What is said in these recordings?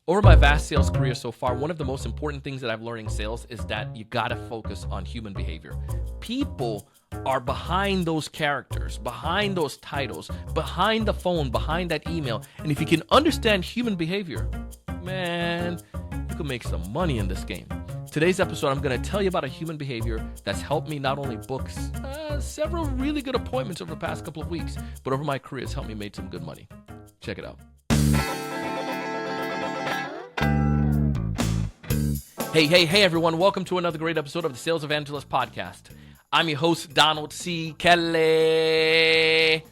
Over my vast sales career so far, one of the most important things that I've learned in sales is that you gotta focus on human behavior. People are behind those characters, behind those titles, behind the phone, behind that email. And if you can understand human behavior, man, you can make some money in this game. Today's episode, I'm going to tell you about a human behavior that's helped me not only book several really good appointments over the past couple of weeks, but over my career, it's helped me make some good money. Check it out. Hey, everyone. Welcome to another great episode of the Sales Evangelist Podcast. I'm your host, Donald C. Kelly,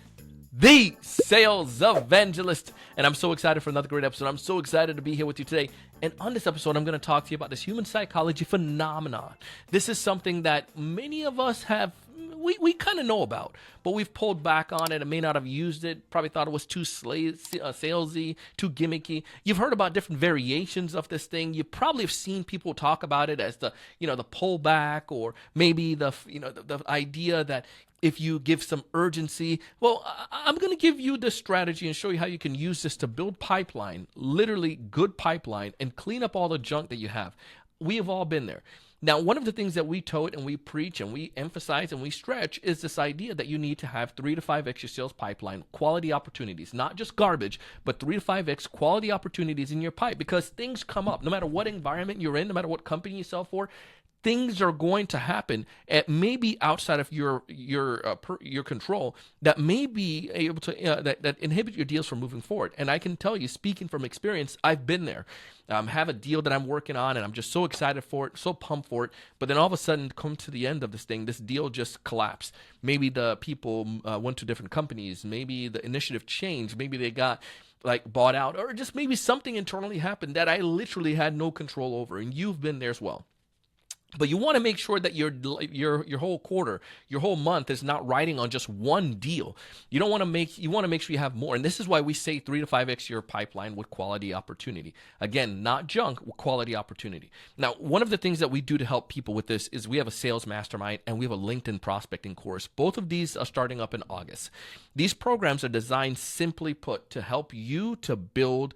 the Sales Evangelist, and I'm so excited for another great episode. I'm so excited to be here with you today. And on this episode, I'm going to talk to you about this human psychology phenomenon. This is something that many of us we kind of know about, but we've pulled back on it and may not have used it. Probably thought it was too salesy, too gimmicky. You've heard about different variations of this thing. You probably have seen people talk about it as the pullback, or maybe the idea that if you give some urgency. Well, I'm going to give you this strategy and show you how you can use this to build pipeline, literally good pipeline, and clean up all the junk that you have. We have all been there. Now, one of the things that we tote and we preach and we emphasize and we stretch is this idea that you need to have 3 to 5x your sales pipeline, quality opportunities, not just garbage, but 3 to 5x quality opportunities in your pipe, because things come up. No matter what environment you're in, no matter what company you sell for, things are going to happen at maybe outside of your control that may be able to that inhibit your deals from moving forward. And I can tell you, speaking from experience, I've been there. Have a deal that I'm working on, and I'm just so excited for it, so pumped for it. But then all of a sudden, come to the end of this thing, this deal just collapsed. Maybe the people went to different companies. Maybe the initiative changed. Maybe they got bought out, or just maybe something internally happened that I literally had no control over. And you've been there as well. But you want to make sure that your whole quarter, your whole month is not riding on just one deal. You want to make sure you have more. And this is why we say 3 to 5x your pipeline with quality opportunity. Again, not junk, with quality opportunity. Now, one of the things that we do to help people with this is we have a sales mastermind and we have a LinkedIn prospecting course. Both of these are starting up in August. These programs are designed, simply put, to help you to build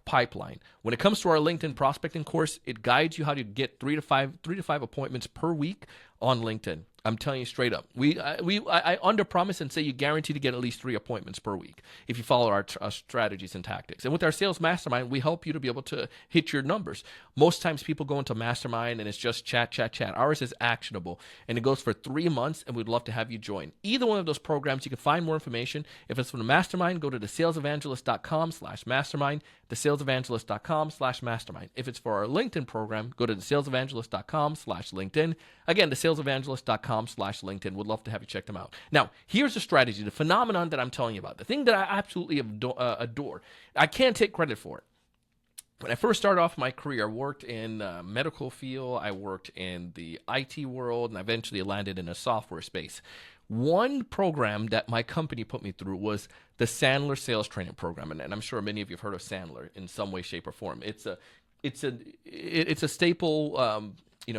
pipeline. When it comes to our LinkedIn prospecting course, it guides you how to get 3 to 5 appointments per week on LinkedIn. I'm telling you straight up. I under promise and say you guarantee to get at least 3 appointments per week if you follow our strategies and tactics. And with our sales mastermind, we help you to be able to hit your numbers. Most times people go into mastermind and it's just chat. Ours is actionable, and it goes for 3 months, and we'd love to have you join. Either one of those programs, you can find more information. If it's from the mastermind, go to thesalesevangelist.com/mastermind, thesalesevangelist.com/mastermind. If it's for our LinkedIn program, go to thesalesevangelist.com/LinkedIn. Again, thesalesevangelist.com/LinkedIn. Would love to have you check them out. Now, here's the strategy, the phenomenon that I'm telling you about, the thing that I absolutely adore. I can't take credit for it. When I first started off my career, I worked in medical field, I worked in the IT world, and I eventually landed in a software space. One program that my company put me through was the Sandler sales training program, and I'm sure many of you have heard of Sandler in some way, shape, or form. It's a staple.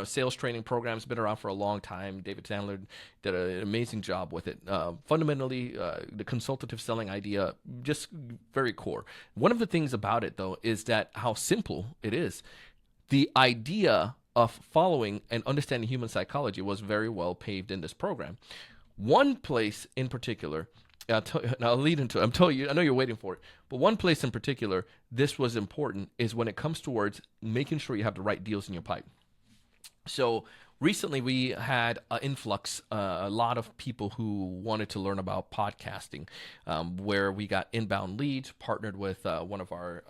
Sales training program's been around for a long time. David Sandler did an amazing job with it. Fundamentally, the consultative selling idea, just very core. One of the things about it, though, is that how simple it is. The idea of following and understanding human psychology was very well paved in this program. One place in particular, I'll lead into it. I know you're waiting for it, but one place in particular, this was important, is when it comes towards making sure you have the right deals in your pipe. So recently we had an influx, a lot of people who wanted to learn about podcasting, where we got inbound leads, partnered with one of our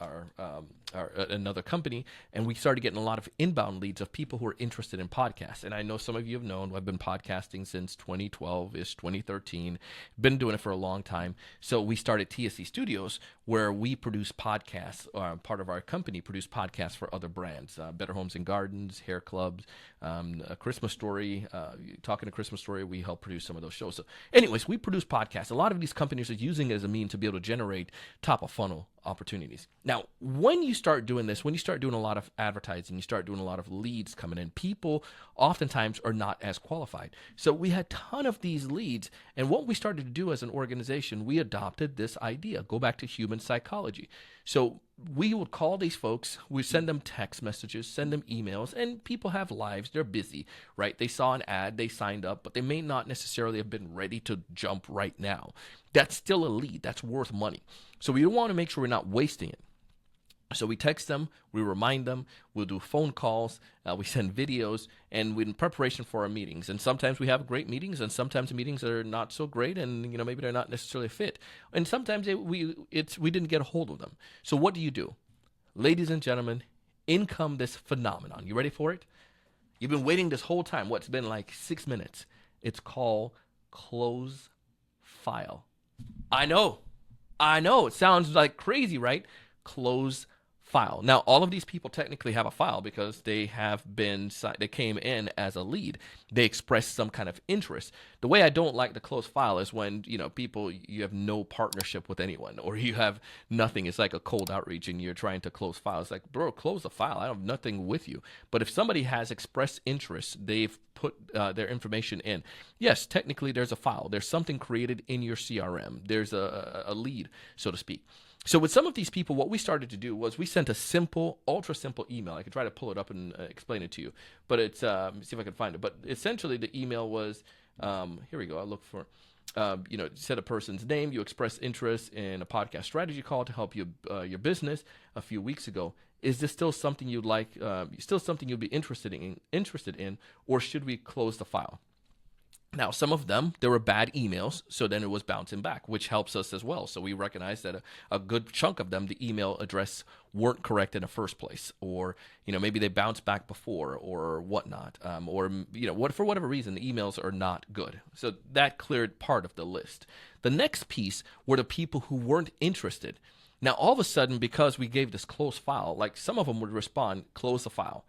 another company, and we started getting a lot of inbound leads of people who are interested in podcasts. And I know some of you have known I've been podcasting since 2012-ish, 2013, been doing it for a long time. So we started TSC Studios, where we produce podcasts, part of our company produce podcasts for other brands, Better Homes and Gardens, Hair Clubs, A Christmas Story, Talking to Christmas Story, we help produce some of those shows. So anyways, we produce podcasts. A lot of these companies are using it as a mean to be able to generate top of funnel opportunities. Now, when you start doing this, when you start doing a lot of advertising, you start doing a lot of leads coming in, people oftentimes are not as qualified. So we had a ton of these leads, and what we started to do as an organization, we adopted this idea, go back to human psychology. So we would call these folks, we send them text messages, send them emails, and people have lives. They're busy, right? They saw an ad, they signed up, but they may not necessarily have been ready to jump right now. That's still a lead. That's worth money. So we want to make sure we're not wasting it. So we text them, we remind them, we'll do phone calls, we send videos, and in preparation for our meetings. And sometimes we have great meetings, and sometimes the meetings are not so great, and maybe they're not necessarily a fit. And sometimes we didn't get a hold of them. So what do? Ladies and gentlemen, in come this phenomenon. You ready for it? You've been waiting this whole time. It's been like 6 minutes. It's called close file. I know. It sounds like crazy, right? Close file. Now, all of these people technically have a file because they came in as a lead. They expressed some kind of interest. The way I don't like the close file is when, people, you have no partnership with anyone or you have nothing. It's like a cold outreach and you're trying to close file. It's like, bro, close the file. I have nothing with you. But if somebody has expressed interest, they've put their information in. Yes, technically there's a file. There's something created in your CRM. There's a lead, so to speak. So with some of these people, what we started to do was we sent a simple, ultra simple email. I could try to pull it up and explain it to you, but it's let me see if I can find it. But essentially, the email was here we go. I'll look for said a person's name. You expressed interest in a podcast strategy call to help you your business a few weeks ago. Is this still something you'd like? Still something you'd be interested in, or should we close the file? Now, some of them, there were bad emails, so then it was bouncing back, which helps us as well. So we recognize that a good chunk of them, the email address weren't correct in the first place, or maybe they bounced back before, or whatnot, or for whatever reason, the emails are not good. So that cleared part of the list. The next piece were the people who weren't interested. Now, all of a sudden, because we gave this close file, like some of them would respond, close the file.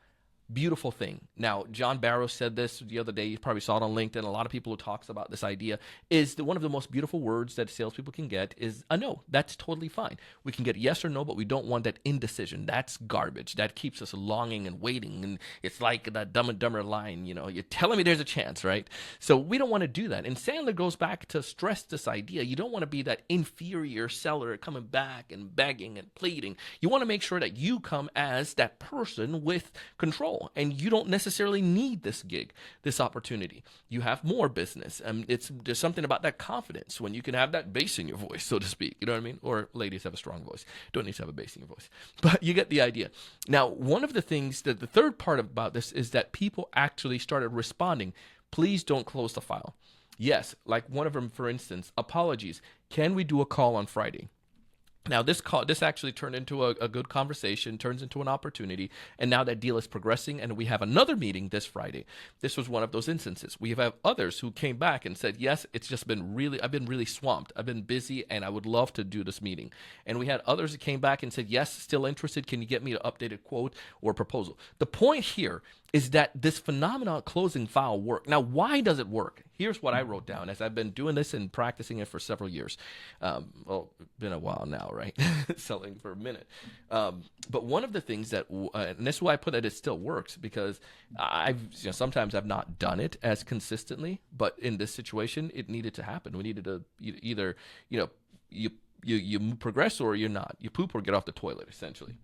Beautiful thing. Now, John Barrow said this the other day. You probably saw it on LinkedIn. A lot of people who talks about this idea is that one of the most beautiful words that salespeople can get is a no. That's totally fine. We can get yes or no, but we don't want that indecision. That's garbage. That keeps us longing and waiting. And it's like that Dumb and Dumber line, you're telling me there's a chance, right? So we don't want to do that. And Sandler goes back to stress this idea. You don't want to be that inferior seller coming back and begging and pleading. You want to make sure that you come as that person with control. And you don't necessarily need this gig, this opportunity. You have more business. There's something about that confidence when you can have that bass in your voice, so to speak. You know what I mean? Or ladies have a strong voice. Don't need to have a bass in your voice. But you get the idea. Now, one of the things that the third part about this is that people actually started responding. Please don't close the file. Yes, like one of them, for instance, apologies. Can we do a call on Friday? Now, this actually turned into a good conversation, turns into an opportunity, and now that deal is progressing, and we have another meeting this Friday. This was one of those instances. We have others who came back and said, yes, it's just I've been really swamped. I've been busy, and I would love to do this meeting. And we had others that came back and said, yes, still interested. Can you get me an updated quote or proposal? The point here is that this phenomenon closing file work. Now, why does it work? Here's what I wrote down as I've been doing this and practicing it for several years. Well, been a while now, right? Selling for a minute. But one of the things that, and this is why I put that it still works, because sometimes I've not done it as consistently, but in this situation, it needed to happen. We needed to either, you progress or you're not. You poop or get off the toilet, essentially.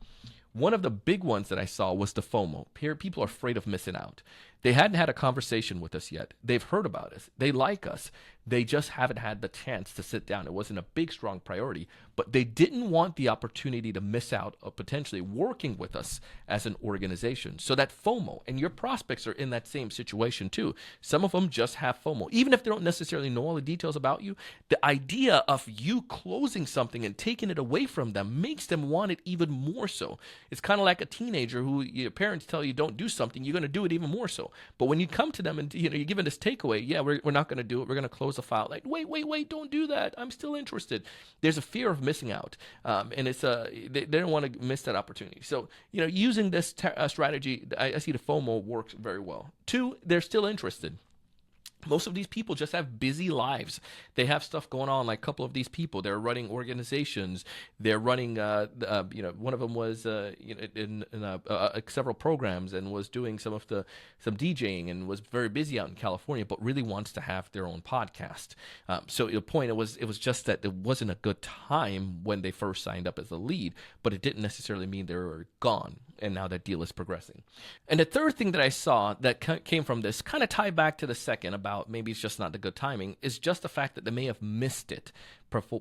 One of the big ones that I saw was the FOMO. People are afraid of missing out. They hadn't had a conversation with us yet. They've heard about us. They like us. They just haven't had the chance to sit down. It wasn't a big, strong priority, but they didn't want the opportunity to miss out of potentially working with us as an organization. So that FOMO, and your prospects are in that same situation too. Some of them just have FOMO. Even if they don't necessarily know all the details about you, the idea of you closing something and taking it away from them makes them want it even more so. It's kind of like a teenager who your parents tell you don't do something, you're going to do it even more so. But when you come to them and you're given this takeaway, yeah, we're not going to do it. We're going to close the file. Like, wait, don't do that. I'm still interested. There's a fear of missing out, and it's they don't want to miss that opportunity. So using this strategy, I see the FOMO works very well. 2, they're still interested. Most of these people just have busy lives. They have stuff going on. Like a couple of these people, they're running organizations. They're running, one of them was in several programs and was doing some DJing and was very busy out in California, but really wants to have their own podcast. So the point it was just that it wasn't a good time when they first signed up as a lead, but it didn't necessarily mean they were gone. And now that deal is progressing. And the third thing that I saw that came from this, kind of tie back to the second about maybe it's just not the good timing, is just the fact that they may have missed it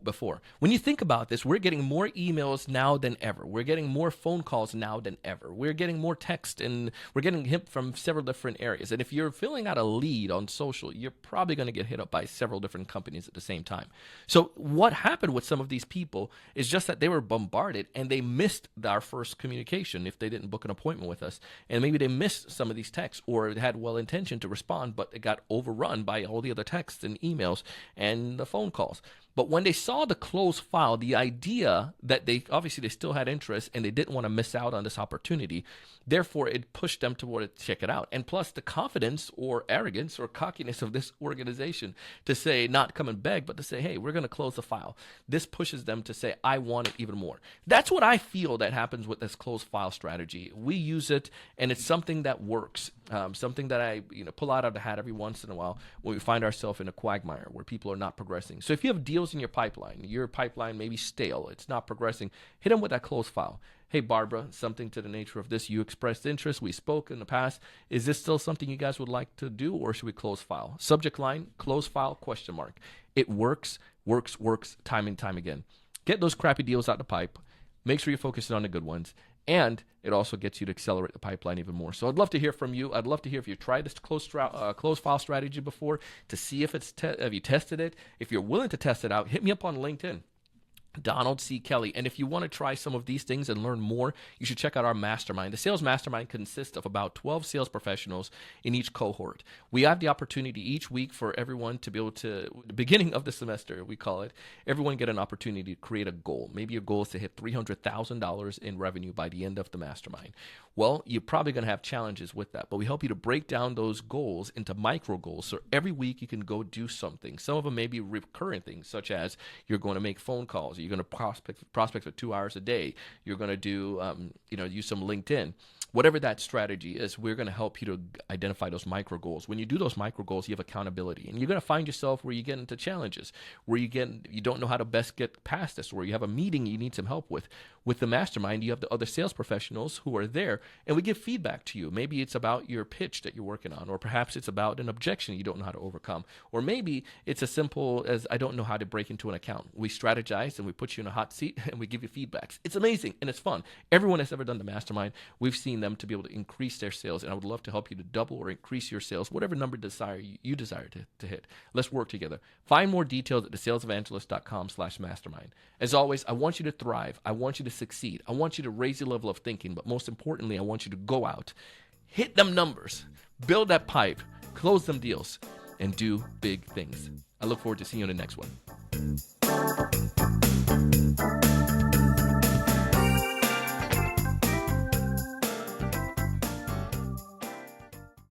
before. When you think about this, we're getting more emails now than ever. We're getting more phone calls now than ever. We're getting more text, and we're getting hit from several different areas. And if you're filling out a lead on social, you're probably going to get hit up by several different companies at the same time. So what happened with some of these people is just that they were bombarded and they missed our first communication if they didn't book an appointment with us. And maybe they missed some of these texts, or they had well intention to respond, but it got overrun by all the other texts and emails and the phone calls. But when they saw the closed file, the idea that they still had interest and they didn't want to miss out on this opportunity, therefore it pushed them toward to check it out. And plus the confidence or arrogance or cockiness of this organization to say, not come and beg, but to say, hey, we're going to close the file. This pushes them to say, I want it even more. That's what I feel that happens with this closed file strategy. We use it, and it's something that works. Something that I pull out of the hat every once in a while when we find ourselves in a quagmire where people are not progressing. So if you have deals in your pipeline may be stale, it's not progressing, hit them with that closed file. Hey, Barbara, something to the nature of this. You expressed interest. We spoke in the past. Is this still something you guys would like to do, or should we close file? Subject line, close file, ? It works time and time again. Get those crappy deals out the pipe. Make sure you're focusing on the good ones. And it also gets you to accelerate the pipeline even more. So I'd love to hear from you. I'd love to hear if you tried this closed file strategy before, to see if have you tested it. If you're willing to test it out, hit me up on LinkedIn. Donald C. Kelly. And if you want to try some of these things and learn more, you should check out our mastermind. The sales mastermind consists of about 12 sales professionals in each cohort. We have the opportunity each week for everyone to be able to, the beginning of the semester, we call it, everyone get an opportunity to create a goal. Maybe your goal is to hit $300,000 in revenue by the end of the mastermind. Well, you're probably going to have challenges with that, but we help you to break down those goals into micro goals. So every week you can go do something. Some of them may be recurrent things, such as you're going to make phone calls. You're going to prospect for 2 hours a day. You're going to do, use some LinkedIn. Whatever that strategy is, we're going to help you to identify those micro goals. When you do those micro goals, you have accountability, and you're going to find yourself where you get into challenges, where you don't know how to best get past this, where you have a meeting you need some help with. With the mastermind, you have the other sales professionals who are there, and we give feedback to you. Maybe it's about your pitch that you're working on, or perhaps it's about an objection you don't know how to overcome, or maybe it's as simple as I don't know how to break into an account. We strategize and we put you in a hot seat and we give you feedbacks. It's amazing and it's fun. Everyone that's ever done the mastermind, we've seen them to be able to increase their sales, and I would love to help you to double or increase your sales, whatever number you desire to hit. Let's work together. Find more details at thesalesevangelist.com/mastermind. As always, I want you to thrive. I want you to succeed. I want you to raise your level of thinking, but most importantly, I want you to go out, hit them numbers, build that pipe, close them deals, and do big things. I look forward to seeing you in the next one.